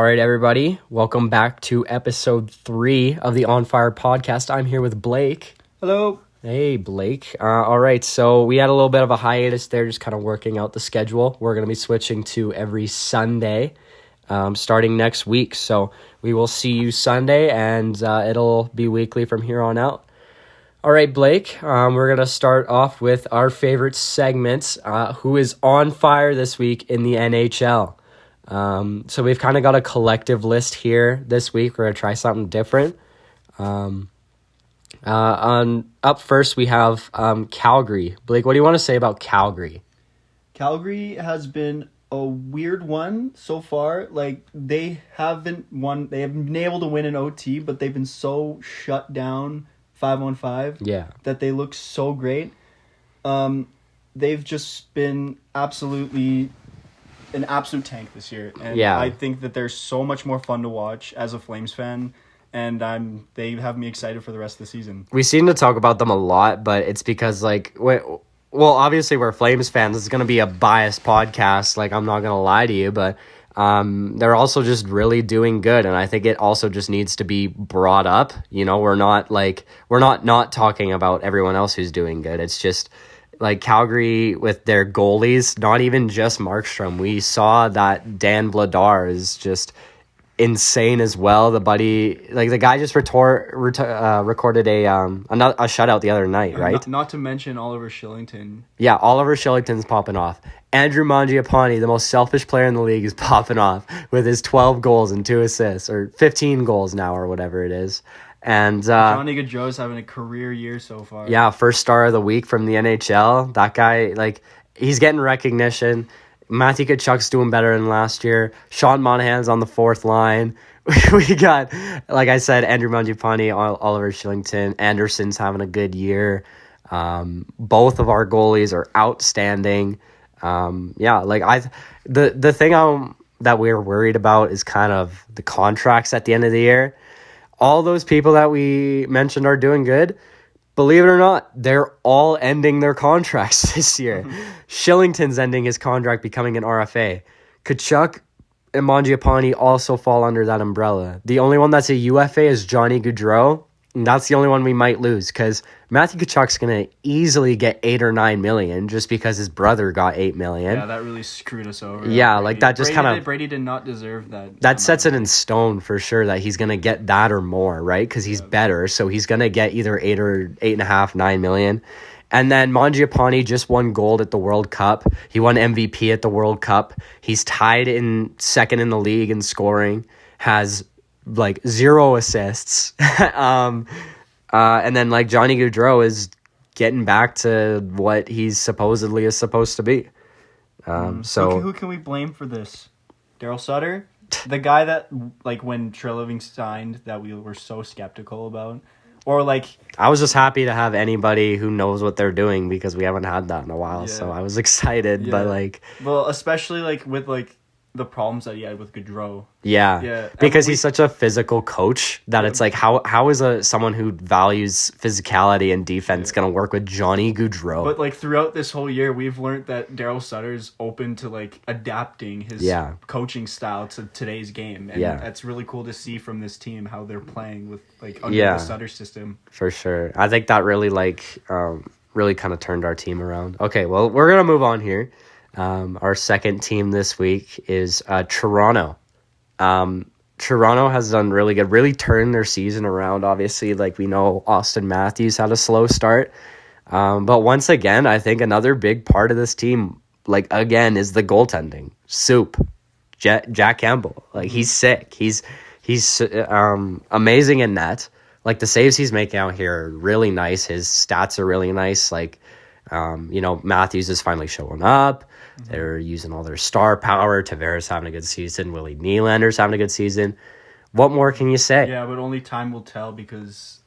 right, everybody. Welcome back to episode 3 of the On Fire podcast. I'm here with Blake. Hello. Hey, Blake. All right, so we had a little bit of a hiatus there, just kind of working out the schedule. We're going to be switching to every Sunday starting next week. So we will see you Sunday, and it'll be weekly from here on out. All right, Blake, we're going to start off with our favorite segment, who is on fire this week in the NHL. So we've kind of got a collective list here this week. We're going to try something different. Up first, we have Calgary. Blake, what do you want to say about Calgary? Calgary has been a weird one so far. Like, they haven't won. They haven't been able to win an OT, but they've been so shut down 5-on-5 that they look so great. They've just been an absolute tank this year. And I think that they're so much more fun to watch as a Flames fan. And they have me excited for the rest of the season. We seem to talk about them a lot, but it's because, obviously we're Flames fans. It's going to be a biased podcast. I'm not going to lie to you, but they're also just really doing good. And I think it also just needs to be brought up. You know, we're not talking about everyone else who's doing good. It's just Calgary with their goalies, not even just Markstrom. We saw that Dan Vladar is just insane as well. The buddy, the guy just recorded a shutout the other night, right? Not to mention Oliver Shillington. Yeah, Oliver Shillington's popping off. Andrew Mangiapane, the most selfish player in the league, is popping off with his 12 goals and 2 assists, or 15 goals now, or whatever it is. And Johnny Gaudreau's having a career year so far. Yeah, first star of the week from the NHL. That guy, he's getting recognition. Matthew Tkachuk's doing better than last year. Sean Monahan's on the 4th line. We got, like I said, Andrew Mangiapane, Oliver Shillington. Anderson's having a good year. Both of our goalies are outstanding. The thing that we're worried about is kind of the contracts at the end of the year. All those people that we mentioned are doing good. Believe it or not, they're all ending their contracts this year. Mm-hmm. Shillington's ending his contract, becoming an RFA. Tkachuk and Mangiapane also fall under that umbrella. The only one that's a UFA is Johnny Gaudreau, and that's the only one we might lose because Matthew Tkachuk's going to easily get $8 or $9 million just because his brother got $8 million. Yeah, that really screwed us over. Yeah, that just kind of... Brady did not deserve that. That sets it in stone for sure that he's going to get that or more, right? Because he's better, so he's going to get either 8 or 8.5, $9 million. And then Mangiapane just won gold at the World Cup. He won MVP at the World Cup. He's tied in second in the league in scoring, has 0 assists. And then Johnny Gaudreau is getting back to what he's supposedly is supposed to be. So who can we blame for this? Daryl Sutter, the guy that when Treliving signed that we were so skeptical about, or I was just happy to have anybody who knows what they're doing because we haven't had that in a while. Yeah. So I was excited, but especially with the problems that he had with Gaudreau. Yeah. Because he's such a physical coach that it's how is someone who values physicality and defense going to work with Johnny Gaudreau? But throughout this whole year, we've learned that Daryl Sutter's open to adapting his coaching style to today's game. And that's really cool to see from this team how they're playing with under the Sutter system. For sure. I think that really really kind of turned our team around. Okay, well, we're going to move on here. Our second team this week is Toronto. Toronto has done really good, really turned their season around. Obviously, we know Austin Matthews had a slow start. But once again, I think another big part of this team, again, is the goaltending. Soup. Jack Campbell. He's sick. He's amazing in net. The saves he's making out here are really nice. His stats are really nice. Matthews is finally showing up. Mm-hmm. They're using all their star power. Tavares having a good season. Willie Nylander's having a good season. What more can you say? Yeah, but only time will tell because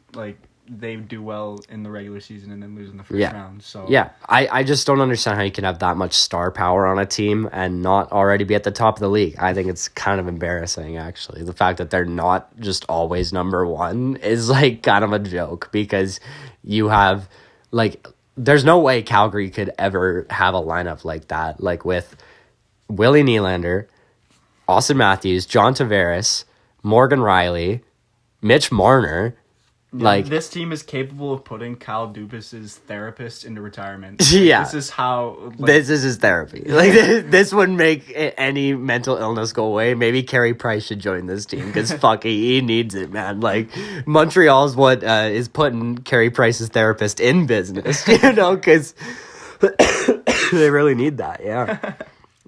they do well in the regular season and then lose in the first round. So yeah, I just don't understand how you can have that much star power on a team and not already be at the top of the league. I think it's kind of embarrassing, actually. The fact that they're not just always number one is kind of a joke because you have there's no way Calgary could ever have a lineup like that, with Willie Nylander, Austin Matthews, John Tavares, Morgan Riley, Mitch Marner. Yeah, this team is capable of putting Kyle Dubas's therapist into retirement. Yeah, this is how. This is his therapy. Like this would make any mental illness go away. Maybe Carey Price should join this team because fuck, he needs it, man. Like Montreal's what is putting Carey Price's therapist in business, because they really need that. Yeah,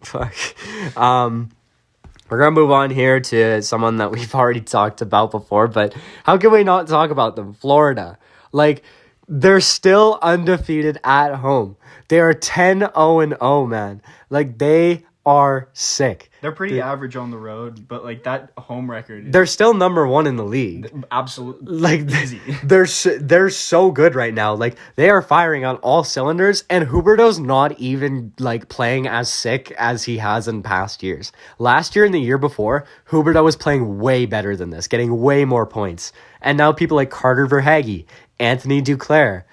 fuck. We're going to move on here to someone that we've already talked about before, but how can we not talk about them? Florida. Like, they're still undefeated at home. They are 10-0-0, man. Like, they are sick. They're pretty average on the road, but, like, that home record... They're still number one in the league. Absolutely. Like, easy. They're so good right now. Like, they are firing on all cylinders, and Huberdeau's not even, like, playing as sick as he has in past years. Last year and the year before, Huberdeau was playing way better than this, getting way more points. And now people like Carter Verhaeghe, Anthony Duclair,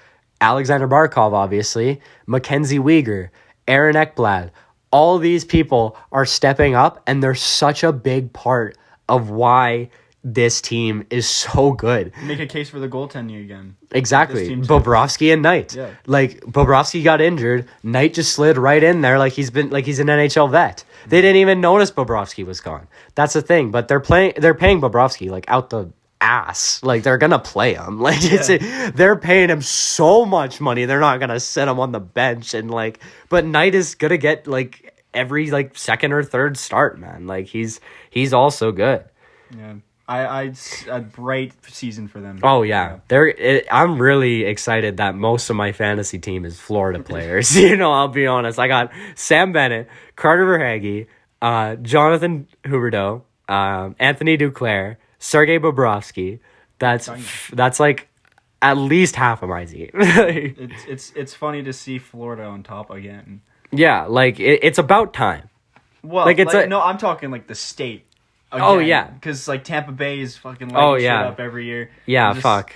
Alexander Barkov, obviously, Mackenzie Weegar, Aaron Ekblad, all these people are stepping up, and they're such a big part of why this team is so good. Make a case for the goaltending again. Exactly. Bobrovsky and Knight. Yeah. Like, Bobrovsky got injured. Knight just slid right in there like he's an NHL vet. They didn't even notice Bobrovsky was gone. That's the thing. But they're paying Bobrovsky like out the ass. Like, they're gonna play him. Like, they're paying him so much money. They're not gonna sit him on the bench and like. But Knight is gonna get like every like second or third start, man. Like, he's also good. Yeah. I a bright season for them. Oh yeah, I'm really excited that most of my fantasy team is Florida players. I'll be honest. I got Sam Bennett, Carter Verhaeghe, Jonathan Huberdeau, Anthony Duclair, Sergei Bobrovsky. That's like at least half of my team. It's funny to see Florida on top again. Yeah, like it's about time. Well, no, I'm talking like the state. Again, oh yeah, because like Tampa Bay is fucking lighting shit up every year. Yeah, fuck.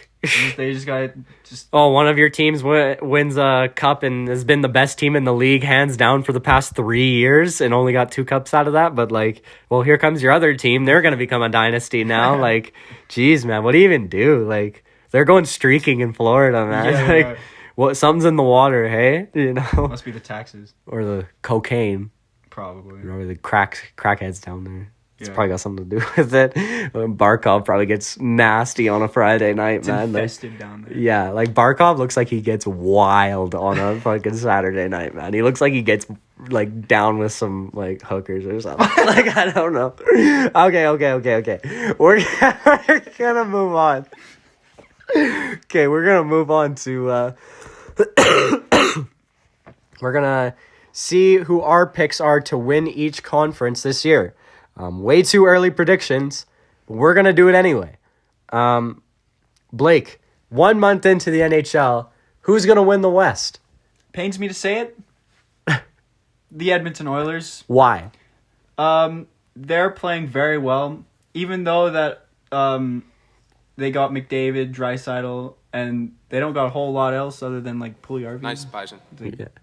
They just got just. Oh, one of your teams wins a cup and has been the best team in the league hands down for the past 3 years and only got 2 cups out of that. But like, well, here comes your other team. They're gonna become a dynasty now. Like, geez, man, what do you even do? Like, they're going streaking in Florida, man. Yeah, like, what? Something's in the water, hey? Must be the taxes or the cocaine, probably, or the crackheads down there. It's probably got something to do with it. Barkov probably gets nasty on a Friday night, it's man. Infested down there. Yeah, like Barkov looks like he gets wild on a fucking Saturday night, man. He looks like he gets like down with some like hookers or something. Like, I don't know. Okay. We're gonna move on. Okay, we're gonna move on to we're gonna see who our picks are to win each conference this year. Way too early predictions, but we're going to do it anyway. Blake, 1 month into the NHL, who's going to win the West? Pains me to say it. The Edmonton Oilers. Why? They're playing very well, even though that they got McDavid, Draisaitl, and they don't got a whole lot else other than like Puljujärvi. Nice Bison.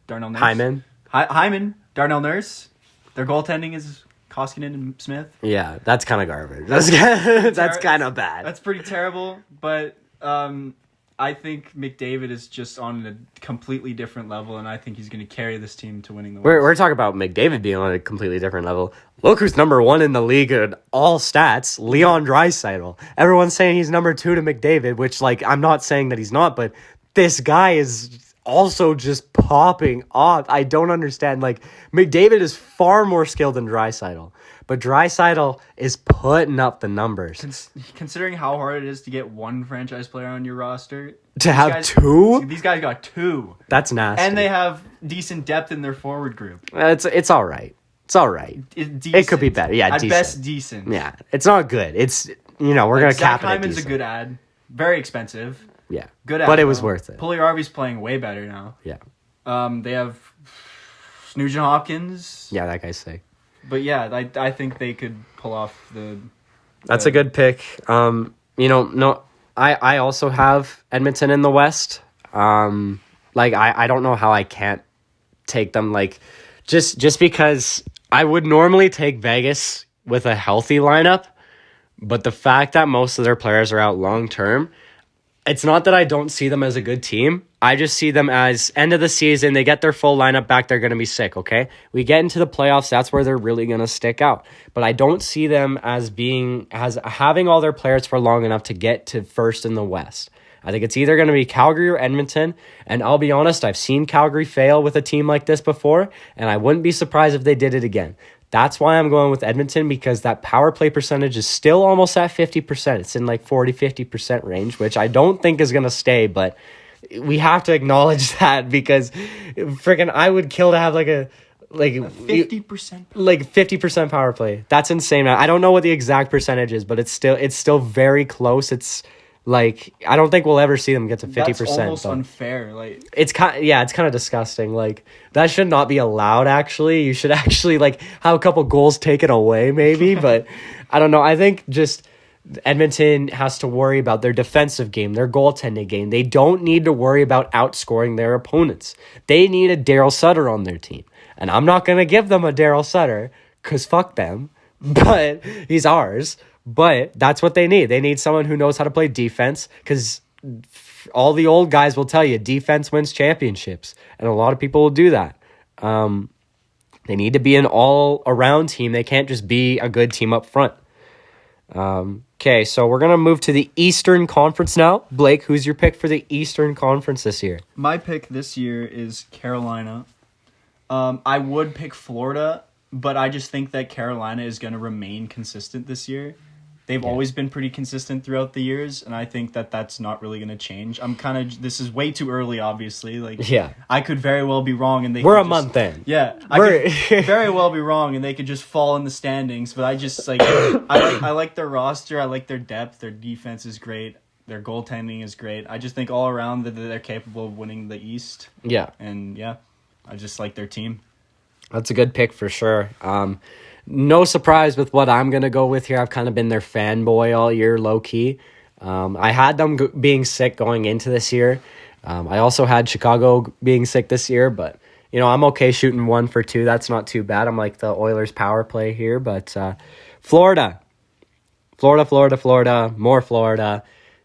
Darnell Nurse. Hyman, Darnell Nurse. Their goaltending is Koskinen and Smith. Yeah, that's kind of garbage. That's kind of bad. That's pretty terrible, but I think McDavid is just on a completely different level, and I think he's going to carry this team to winning the West. We're talking about McDavid being on a completely different level. Look who's number 1 in the league in all stats, Leon Draisaitl. Everyone's saying he's number 2 to McDavid, which, like, I'm not saying that he's not, but this guy is also just popping off. I don't understand. Like, McDavid is far more skilled than Draisaitl, but Draisaitl is putting up the numbers. Considering how hard it is to get one franchise player on your roster, to have 2, these guys got 2. That's nasty. And they have decent depth in their forward group. It's all right. It's all right. It could be better. Yeah, at decent. best decent. Yeah, it's not good. It's we're gonna cap it. Zach Hyman's a good ad. Very expensive. Yeah, good ad, but it was worth it. Puljujärvi's playing way better now. Yeah. They have Nugent Hopkins. Yeah, that guy's sick. But yeah, I think they could pull off the. That's a good pick. I also have Edmonton in the West. I don't know how I can't take them. Like, just because I would normally take Vegas with a healthy lineup, but the fact that most of their players are out long term, it's not that I don't see them as a good team. I just see them as end of the season, they get their full lineup back, they're going to be sick, okay? We get into the playoffs, that's where they're really going to stick out. But I don't see them as having all their players for long enough to get to first in the West. I think it's either going to be Calgary or Edmonton, and I'll be honest, I've seen Calgary fail with a team like this before, and I wouldn't be surprised if they did it again. That's why I'm going with Edmonton, because that power play percentage is still almost at 50%. It's in like 40-50% range, which I don't think is going to stay, but we have to acknowledge that, because freaking I would kill to have like a 50%, like 50% power play. That's insane. I don't know what the exact percentage is, but it's still very close. It's like, I don't think we'll ever see them get to 50%. That's almost unfair. Like, it's kind of disgusting. Like, that should not be allowed. Actually, you should actually like have a couple goals taken away, maybe. But I don't know. I think just Edmonton has to worry about their defensive game, their goaltending game. They don't need to worry about outscoring their opponents. They need a Daryl Sutter on their team, and I'm not gonna give them a Daryl Sutter because fuck them. But he's ours. But that's what they need. They need someone who knows how to play defense, because all the old guys will tell you defense wins championships, and a lot of people will do that. They need to be an all-around team. They can't just be a good team up front. Okay, so we're going to move to the Eastern Conference now. Blake, who's your pick for the Eastern Conference this year? My pick this year is Carolina. I would pick Florida, but I just think that Carolina is going to remain consistent this year. They've always been pretty consistent throughout the years, and I think that that's not really going to change. This is way too early, obviously. I could very well be wrong, and we're a month in. Yeah, I could very well be wrong, and they could just fall in the standings. But I just I like their roster. I like their depth. Their defense is great. Their goaltending is great. I just think all around that they're capable of winning the East. Yeah, and I just like their team. That's a good pick for sure. No surprise with what I'm going to go with here. I've kind of been their fanboy all year, low-key. I had them being sick going into this year. I also had Chicago being sick this year, but, I'm okay shooting 1 for 2. That's not too bad. I'm like the Oilers power play here, but Florida, more Florida.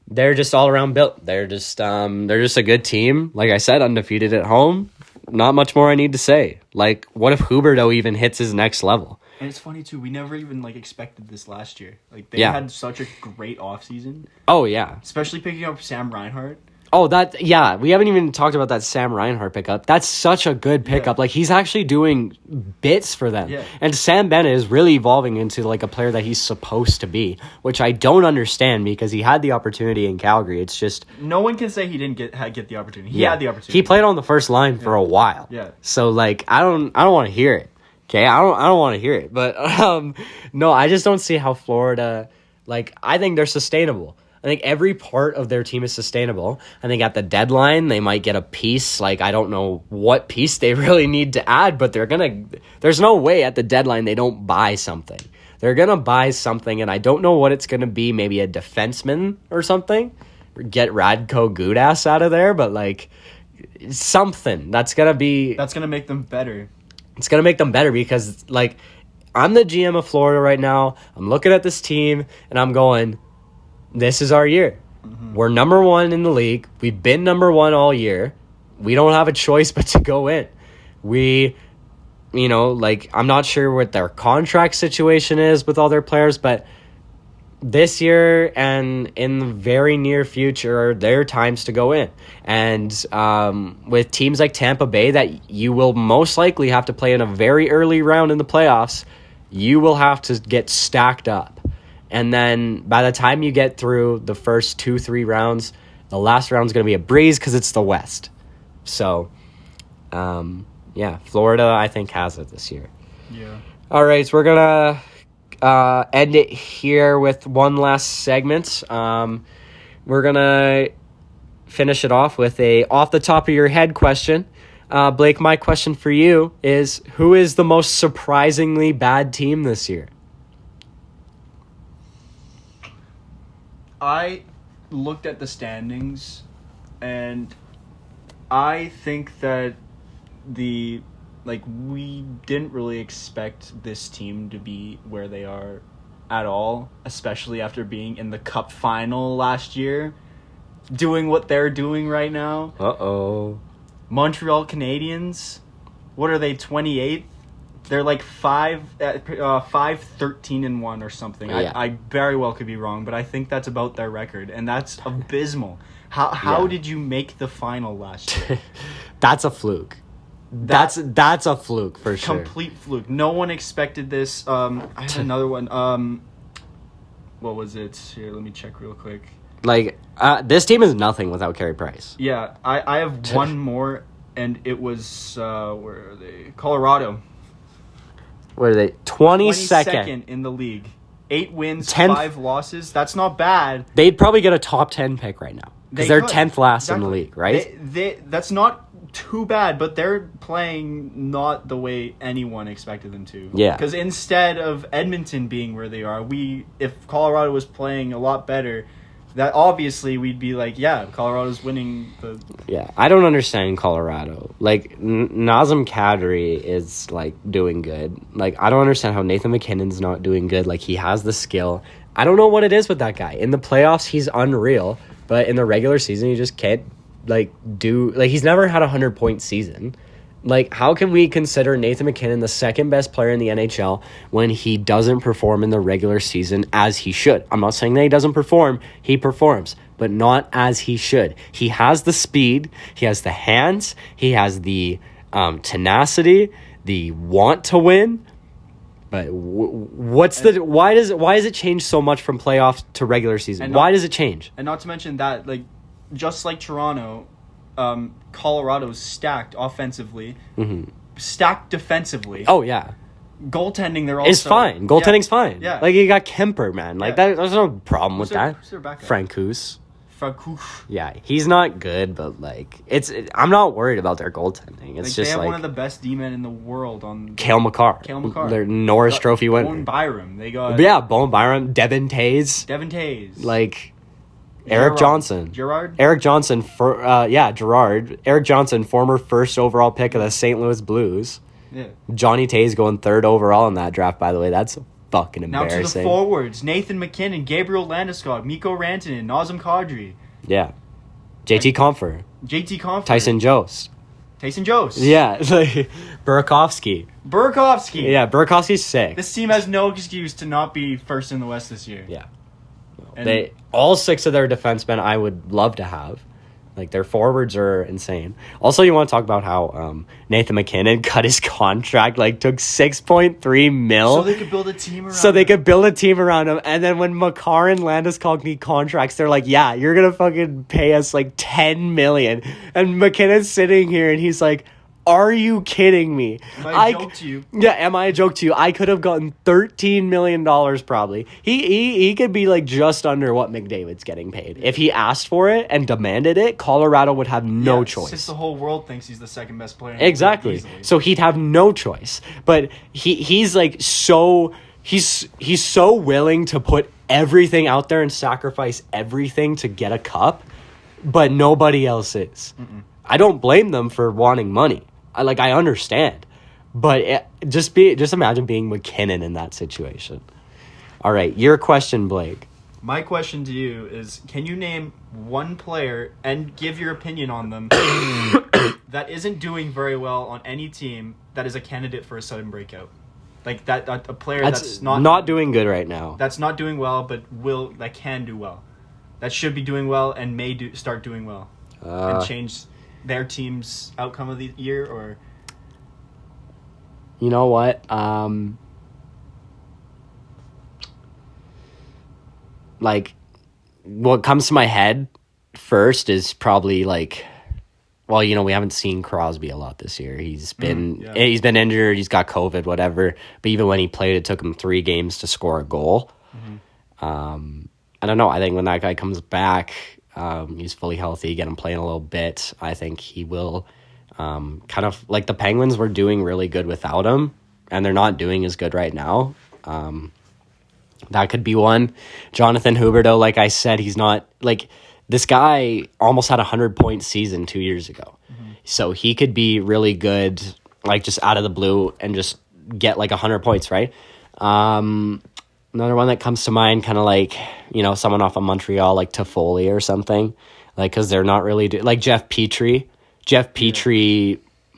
They're just all around built. They're just a good team. Like I said, undefeated at home. Not much more I need to say. Like, what if Huberdeau even hits his next level? And it's funny, too. We never even, expected this last year. They had such a great offseason. Oh, yeah. Especially picking up Sam Reinhart. Oh, we haven't even talked about that Sam Reinhart pickup. That's such a good pickup. Yeah. He's actually doing bits for them. Yeah. And Sam Bennett is really evolving into, a player that he's supposed to be, which I don't understand because he had the opportunity in Calgary. It's just... No one can say he didn't get the opportunity. He had the opportunity. He played on the first line for a while. Yeah. So, I don't want to hear it. Okay, I don't want to hear it. But, no, I just don't see how Florida... I think they're sustainable. I think every part of their team is sustainable. I think at the deadline, they might get a piece. I don't know what piece they really need to add, but there's no way at the deadline they don't buy something. They're going to buy something, and I don't know what it's going to be. Maybe a defenseman or something. Or get Radko Gudas out of there, but, something. That's going to make them better. It's going to make them better because, I'm the GM of Florida right now. I'm looking at this team, and I'm going... This is our year. Mm-hmm. We're number 1 in the league. We've been number 1 all year. We don't have a choice but to go in. I'm not sure what their contract situation is with all their players, but this year and in the very near future, there are times to go in. And with teams like Tampa Bay that you will most likely have to play in a very early round in the playoffs, you will have to get stacked up. And then by the time you get through the first 2-3 rounds, the last round is going to be a breeze because it's the West. So, Florida, I think, has it this year. Yeah. All right, so we're going to end it here with one last segment. We're going to finish it off with a off-the-top-of-your-head question. Blake, my question for you is, who is the most surprisingly bad team this year? I looked at the standings, and I think that the like, we didn't really expect this team to be where they are at all, especially after being in the Cup final last year, doing what they're doing right now. Uh-oh. Montreal Canadiens, what are they, 28th? They're like 5-13-1 or something. Yeah. I very well could be wrong, but I think that's about their record, and that's abysmal. How did you make the final last year? That's a fluke. That's a fluke for sure. Complete fluke. No one expected this. I have another one. What was it? Here, let me check real quick. Like, this team is nothing without Carey Price. Yeah, I have one more, and it was where are they? Colorado. What are they? 22nd in the league. 8 wins, 5 losses. That's not bad. They'd probably get a top 10 pick right now. Because they're 10th last in the league, right? That's not too bad, but they're playing not the way anyone expected them to. Yeah. Because instead of Edmonton being where they are, if Colorado was playing a lot better, that obviously we'd be like, yeah, Colorado's winning the... Yeah, I don't understand Colorado. Like, Nazem Kadri is, like, doing good. Like, I don't understand how Nathan MacKinnon's not doing good. Like, he has the skill. I don't know what it is with that guy. In the playoffs, he's unreal. But in the regular season, you just can't, like, do... Like, he's never had a 100-point season. Like, how can we consider Nathan MacKinnon the second best player in the NHL when he doesn't perform in the regular season as he should? I'm not saying that he doesn't perform. He performs, but not as he should. He has the speed. He has the hands. He has the tenacity, the want to win. But why does it change so much from playoffs to regular season? Why does it change? And not to mention that, like, just like Toronto... Colorado's stacked offensively, stacked defensively. Oh, yeah. Goaltending, they're also... It's fine. Goaltending's fine. Yeah. Like, you got Kemper, man. Like, there's no problem with that. Who's their backup? Francouz. Francouz. Yeah, he's not good, but, like, I'm not worried about their goaltending. It's just, they have like... one of the best D-men in the world on... Cale Makar. Their Norris Trophy winner. Bowen Byram. They got... Yeah, Bowen Byram. Devin Tays. Like... Eric Johnson. Gerard? Eric Johnson, Gerard. Eric Johnson, former first overall pick of the St. Louis Blues. Yeah. Johnny Tays going 3rd overall in that draft, by the way. That's fucking embarrassing. Now to the forwards. Nathan MacKinnon, Gabriel Landeskog, Mikko Rantanen, Nazem Kadri. Yeah. JT Compher. Tyson Jost. Yeah. Burakovsky. Yeah, Burakovsky's sick. This team has no excuse to not be first in the West this year. Yeah. All 6 of their defensemen I would love to have. Like, their forwards are insane. Also, you want to talk about how Nathan MacKinnon cut his contract, like, took $6.3 million. So they could build a team around him. And then when Makar and Landeskog need contracts, they're like, yeah, you're going to fucking pay us, like, $10 million. And McKinnon's sitting here, and he's like, are you kidding me? Am I a joke to you? Yeah, am I a joke to you? I could have gotten $13 million probably. He could be like just under what McDavid's getting paid. If he asked for it and demanded it, Colorado would have no choice. Since the whole world thinks he's the second best player. Exactly. So he'd have no choice. But he's like so he's so willing to put everything out there and sacrifice everything to get a cup, but nobody else is. Mm-mm. I don't blame them for wanting money. I understand, but just imagine being MacKinnon in that situation. All right, your question, Blake. My question to you is: can you name one player and give your opinion on them that isn't doing very well on any team that is a candidate for a sudden breakout? Like that a player that's not doing good right now. That's not doing well, but that can do well. That should be doing well and may start doing well and change their team's outcome of the year. Or you know what, like what comes to my head first is probably like, well, you know, we haven't seen Crosby a lot this year. He's been injured, he's got COVID, whatever, but even when he played, it took him 3 games to score a goal. I don't know, I think when that guy comes back, he's fully healthy, get him playing a little bit, I think he will kind of like the Penguins were doing really good without him, and they're not doing as good right now. That could be one. Jonathan Huberdeau, like I said, he's not like this guy almost had a 100-point season 2 years ago. So he could be really good like just out of the blue and just get like 100 points, right? Another one that comes to mind, kind of like, someone off of Montreal, like Toffoli or something, like, because they're not really like Jeff Petrie.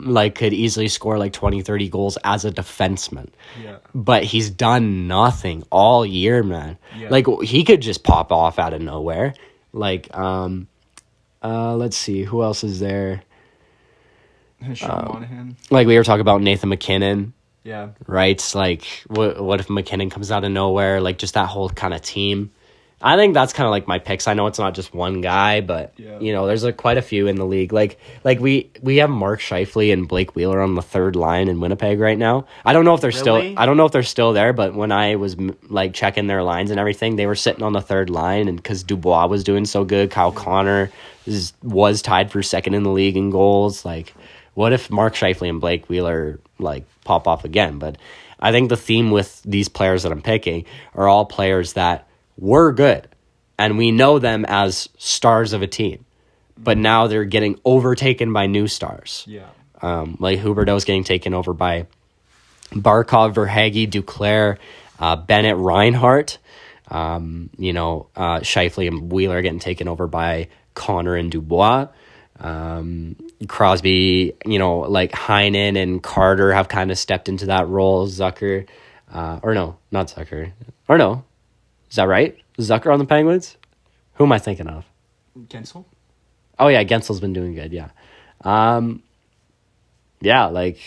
Like could easily score like 20, 30 goals as a defenseman. Yeah. But he's done nothing all year, man. Yeah. Like he could just pop off out of nowhere. Like, let's see, who else is there? Sean Monahan. Like we were talking about Nathan McKinnon. Yeah. Right? Like what if McKinnon comes out of nowhere? Like just that whole kind of team. I think that's kind of like my picks. I know it's not just one guy, but there's quite a few in the league. Like we have Mark Scheifele and Blake Wheeler on the third line in Winnipeg right now. I don't know if they're still there, but when I was like checking their lines and everything, they were sitting on the third line, and because Dubois was doing so good, Kyle Connor was tied for second in the league in goals. Like, what if Mark Scheifele and Blake Wheeler like pop off again? But I think the theme with these players that I'm picking are all players that were good, and we know them as stars of a team, but now they're getting overtaken by new stars. Yeah. Like Huberdeau's getting taken over by Barkov, Verhaeghe, Duclair, Bennett, Reinhart. Scheifele and Wheeler getting taken over by Connor and Dubois. Crosby, like Heinen and Carter have kind of stepped into that role. Zucker, not Zucker. Is that right? Zucker on the Penguins? Who am I thinking of? Gensel? Oh, yeah, Gensel's been doing good, yeah. Like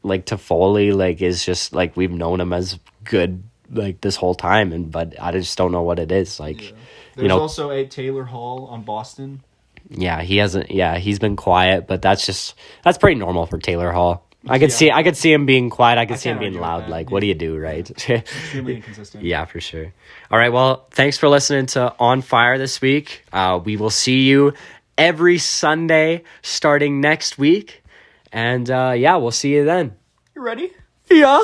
Toffoli, like, is just, like, we've known him as good, like, this whole time, but I just don't know what it is. Like, There's also a Taylor Hall on Boston. Yeah, he's been quiet, but that's pretty normal for Taylor Hall. I could see him being quiet. I could see him being loud. Like, what do you do, right? Extremely inconsistent. Yeah, for sure. All right, well, thanks for listening to On Fire this week. We will see you every Sunday starting next week. And, we'll see you then. You ready? Yeah.